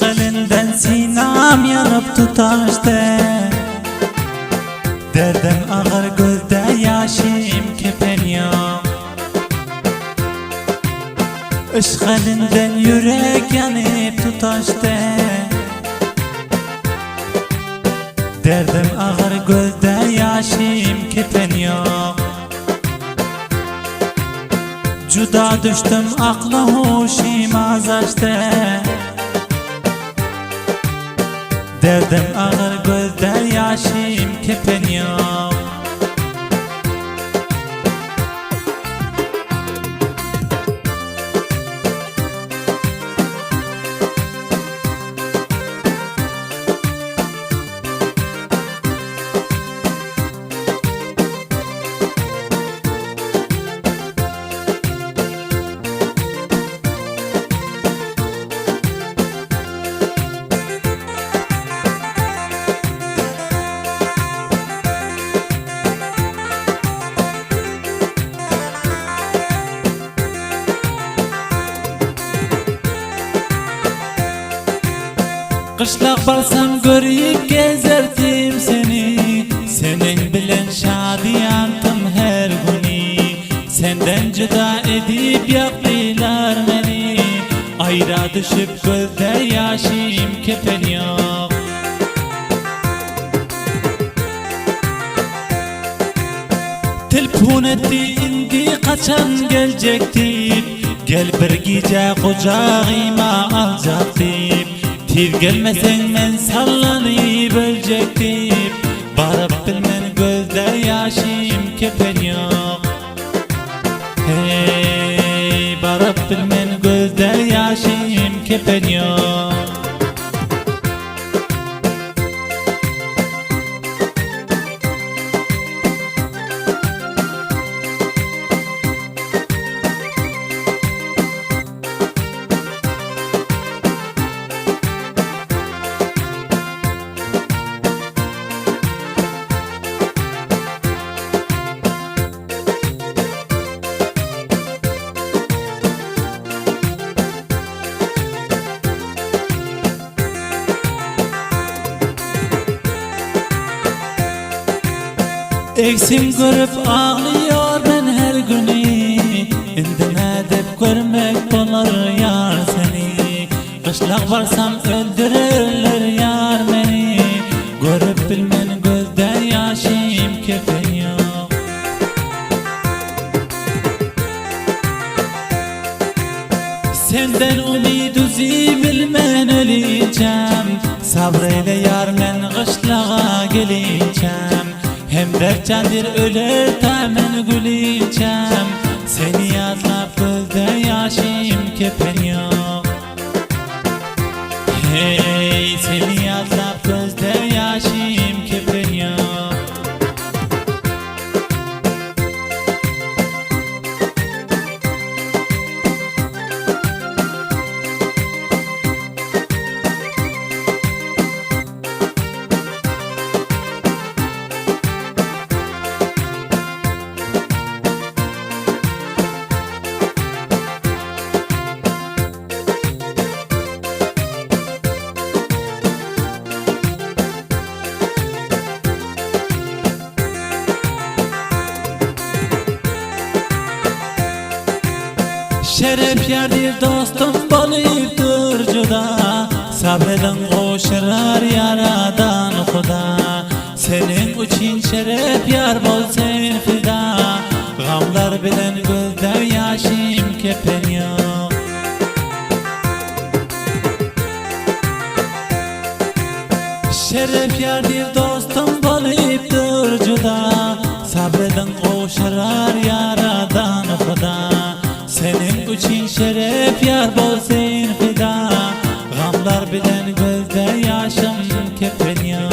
elinden sinem yanıp tutaştı. Derdim ağır gözde yaşım kepeniyor. Işk elinden yürek yanıp tutaştı. Derdim ağır gözde yaşım kepeniyor. Juda düştüm akla hoşim azlaştı. Derdim ağır gözde yaşım kepeniyor. Kışlak barsam görüp gezerdim seni. Senin bilen şadiyandım her günü. Senden cüda edip yaktılar beni. Ayra düşüp gözde yaşım kepeniyor. Telefon etti indi kaçan gelecektim. Gel bir gece kucağıma alacaktım. Tir gelmesen men sallanıp ölecektim. Barıp bilmen gözde yaşım kepeniyor. Hey, barıp bilmen gözde yaşım kepeniyor. Eksim görüp ağlıyor ben her günü. İnden edip görmek olur yar seni. Kışlak varsam öldürürler yar beni. Görüp bilmen gözde yaşım kepeniyor. Senden umiduzi bilmen öleceğim. Sabreyle yar men kışlağa geleceğim. Hem dertcandir öler tamen güleceğim. Seni yazlap gözde yaşım kepeniyor. Hey, seni yazlap gözde yaşım kepeniyor. Şeref yerdir dostum boliptir juda. Sabredin koşurar yaradan Huda. Senin için şeref yar bolsen fida. Gamlar bilen gözde yaşım kepeniyor. Şeref yerdir dostum boliptir juda. Sabredin koşurar yaradan Huda. Senin için şeref yar bolsen fida. Gamlar bilen gözde yaşım kepeniyor.